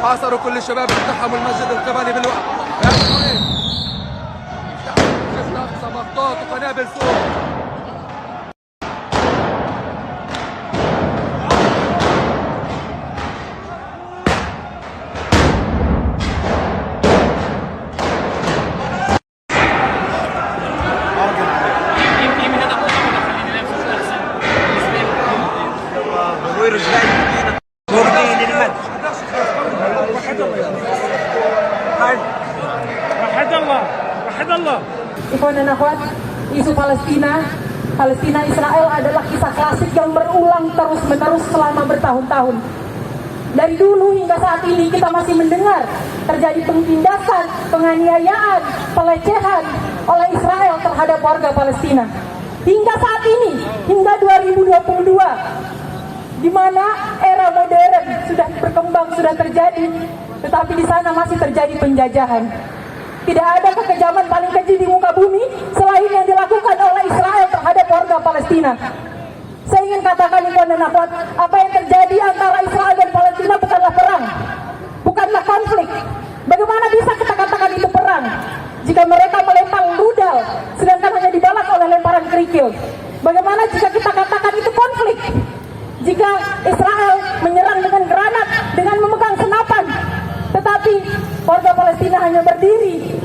حاصروا كل الشباب اللي اقتحموا المسجد القبلي بالوقت. شفنا اقصى مخطوط وقنابل فوق. Ikhwan dan akhwat, isu Palestina Israel adalah kisah klasik yang berulang terus-menerus selama bertahun-tahun. Dari dulu hingga saat ini kita masih mendengar terjadi pentindasan, penganiayaan, pelecehan oleh Israel terhadap warga Palestina. Hingga saat ini, hingga 2022, di mana era modern sudah berkembang, sudah terjadi, tetapi di sana masih terjadi penjajahan. Tidak ada kekejaman paling keji di muka bumi selain yang dilakukan oleh Israel terhadap warga Palestina. Saya ingin katakan ikhwan dan akhwat, apa yang terjadi antara Israel dan Palestina bukanlah perang, bukanlah konflik. Bagaimana bisa kita katakan itu perang jika mereka melempar rudal sedangkan hanya dibalas oleh lemparan kerikil? Bagaimana jika kita katakan itu konflik jika Israel menyerang dengan granat, dengan memegang senapan, tetapi warga Palestina hanya berdiri,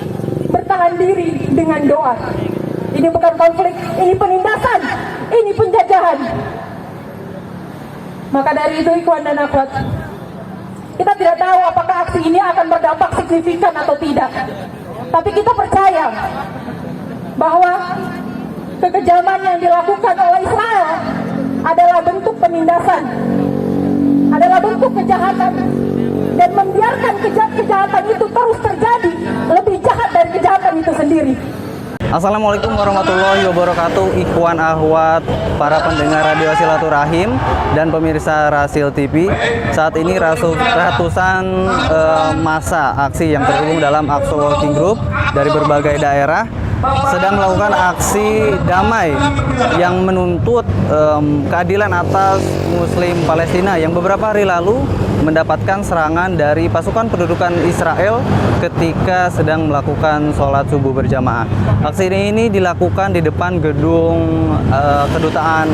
bertahan diri dengan doa? Ini bukan konflik, ini penindasan, ini penjajahan. Maka dari itu ikhwan dan akhwat, kita tidak tahu apakah aksi ini akan berdampak signifikan atau tidak. Tapi kita percaya bahwa kekejaman yang dilakukan oleh Israel adalah bentuk penindasan, adalah bentuk kejahatan, dan membiarkan kejahatan itu terus terjadi lebih jahat dari kejahatan itu sendiri. Assalamualaikum warahmatullahi wabarakatuh, ikhwan akhwat, para pendengar radio Silaturahim dan pemirsa Rasil TV. Saat ini ratusan massa aksi yang tergabung dalam Aqsa Working Group dari berbagai daerah sedang melakukan aksi damai yang menuntut keadilan atas Muslim Palestina yang beberapa hari lalu mendapatkan serangan dari pasukan pendudukan Israel ketika sedang melakukan sholat subuh berjamaah. Aksi ini dilakukan di depan gedung kedutaan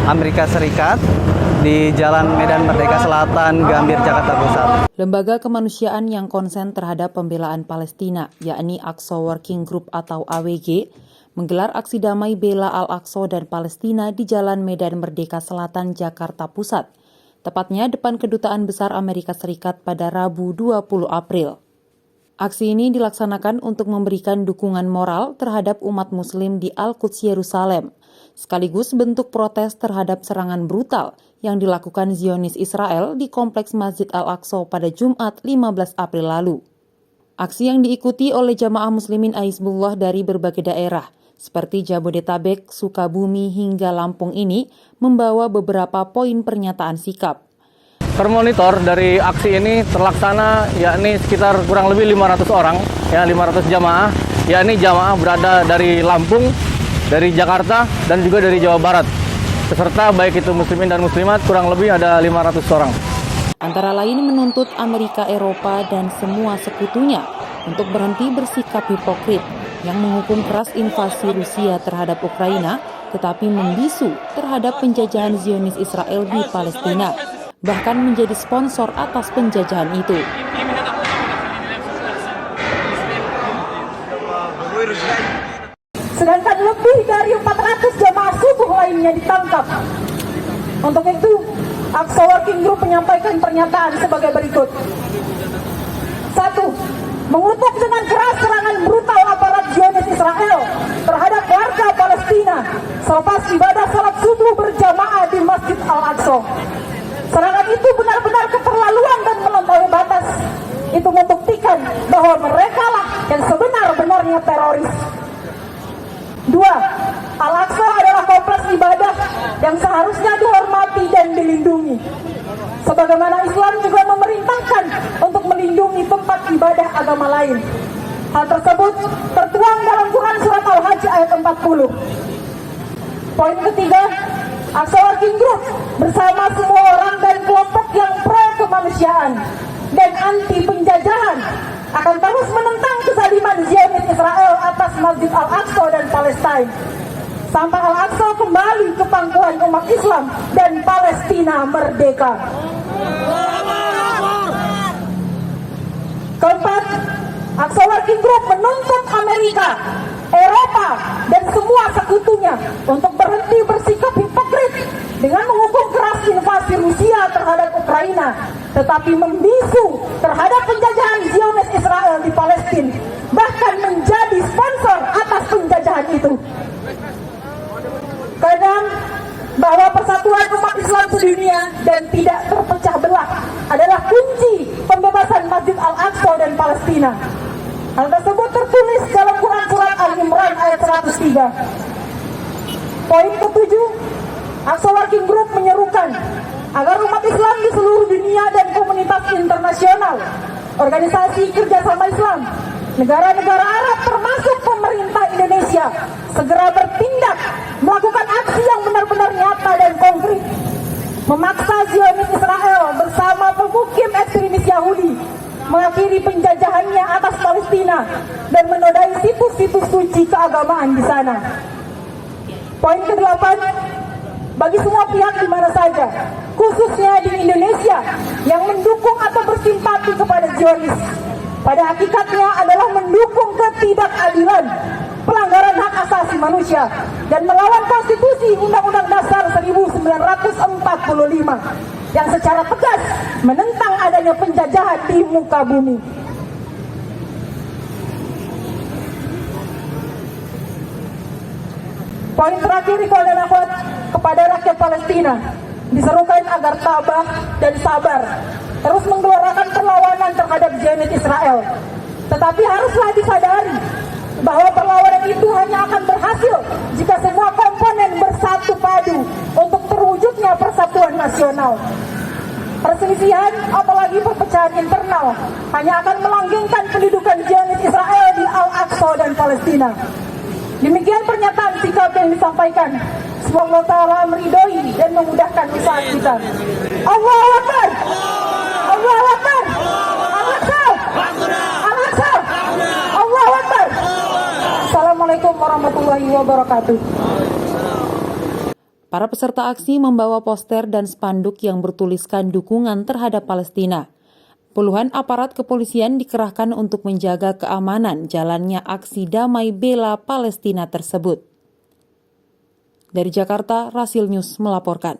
Amerika Serikat di Jalan Medan Merdeka Selatan, Gambir, Jakarta Pusat. Lembaga kemanusiaan yang konsen terhadap pembelaan Palestina, yakni Aqsa Working Group atau AWG, menggelar aksi damai bela Al-Aqsa dan Palestina di Jalan Medan Merdeka Selatan, Jakarta Pusat, tepatnya depan Kedutaan Besar Amerika Serikat pada Rabu 20 April. Aksi ini dilaksanakan untuk memberikan dukungan moral terhadap umat Muslim di Al-Quds Yerusalem, sekaligus bentuk protes terhadap serangan brutal yang dilakukan Zionis Israel di Kompleks Masjid Al-Aqsa pada Jumat 15 April lalu. Aksi yang diikuti oleh jamaah muslimin Hizbullah dari berbagai daerah, seperti Jabodetabek, Sukabumi, hingga Lampung ini membawa beberapa poin pernyataan sikap. Termonitor dari aksi ini terlaksana yakni sekitar kurang lebih 500 orang, 500 jamaah, yakni jamaah berada dari Lampung, dari Jakarta, dan juga dari Jawa Barat. Peserta baik itu muslimin dan muslimat kurang lebih ada 500 orang. Antara lain menuntut Amerika, Eropa, dan semua sekutunya untuk berhenti bersikap hipokrit yang menghukum keras invasi Rusia terhadap Ukraina, tetapi membisu terhadap penjajahan Zionis Israel di Palestina, bahkan menjadi sponsor atas penjajahan itu. Sedangkan lebih dari 400 jamaah subuh lainnya ditangkap. Untuk itu, Aqsa Working Group menyampaikan pernyataan sebagai berikut. 1. Mengutuk dengan keras serangan brutal aparat Zionis Israel terhadap warga Palestina selepas ibadah salat subuh berjamaah di Masjid Al-Aqsa. Serangan itu benar-benar keterlaluan dan melampaui batas. Itu membuktikan bahwa mereka lah yang sebenar-benarnya teroris. 2. Al-Aqsa adalah kompleks ibadah yang seharusnya dihormati dan dilindungi. Sebagaimana Islam juga memerintahkan untuk melindungi tempat ibadah agama lain. Hal tersebut tertuang dalam Quran Surat Al-Hajj ayat 40. Poin ketiga, Aqsa Working Group bersama semua orang dan kelompok yang pro kemanusiaan dan anti penjajahan akan terus menentang kezaliman Zionis Israel atas Masjid Al-Aqsa dan Palestina sampai Al-Aqsa kembali ke pangkuan umat Islam dan Palestina merdeka. Keempat, Aqsa Working Group menuntut Amerika, Eropa, dan semua sekutunya untuk berhenti bersikap hipokrit dengan menghukum keras invasi Rusia terhadap Ukraina, tetapi membisu terhadap penjajahan Zionis Israel di Palestina, bahkan menjadi sponsor atas penjajahan itu. Keenam, bahwa persatuan umat Islam sedunia dan tidak terpecah belah adalah kunci pembebasan Masjid Al-Aqsa dan Palestina. Hal tersebut tertulis dalam Quran Surat Al-Imran ayat 103. Poin ketujuh, Aqsa Working Group menyerukan agar umat Islam di seluruh dunia dan komunitas internasional, organisasi kerjasama Islam, negara-negara Arab termasuk pemerintah Indonesia segera bertindak, melakukan aksi yang benar-benar nyata dan konkret, memaksa Zionis Israel bersama pemukim ekstremis Yahudi mengakhiri penjajahannya atas Palestina dan menodai situs-situs suci keagamaan di sana. Poin ke-8, bagi semua pihak di mana saja, khususnya di Indonesia yang mendukung atau bersimpati kepada Zionis, pada hakikatnya adalah mendukung ketidakadilan, pelanggaran hak asasi manusia, dan melawan konstitusi Undang-Undang Dasar 1945 yang secara tegas menentang adanya penjajahan di muka bumi. Poin terakhir, ikhwan dan akhwat, kepada rakyat Palestina diserukan agar tabah dan sabar, terus menggelorakan perlawanan terhadap Zionis Israel. Tetapi haruslah disadari bahwa perlawanan itu hanya akan berhasil jika semua komponen bersatu padu untuk terwujudnya persatuan nasional. Perselisihan, apalagi perpecahan internal, hanya akan melanggengkan pendudukan Zionis Israel di Al-Aqsa dan Palestina. Demikian pernyataan sikap yang disampaikan. Semoga Allah Ta'ala meridhoi dan memudahkan usaha kita. Allahu Akbar! Allahu Akbar! Al-Aqsa! Al-Aqsa! Allahu Akbar! Assalamualaikum warahmatullahi wabarakatuh. Para peserta aksi membawa poster dan spanduk yang bertuliskan dukungan terhadap Palestina. Puluhan aparat kepolisian dikerahkan untuk menjaga keamanan jalannya aksi damai bela Palestina tersebut. Dari Jakarta, Rasil News melaporkan.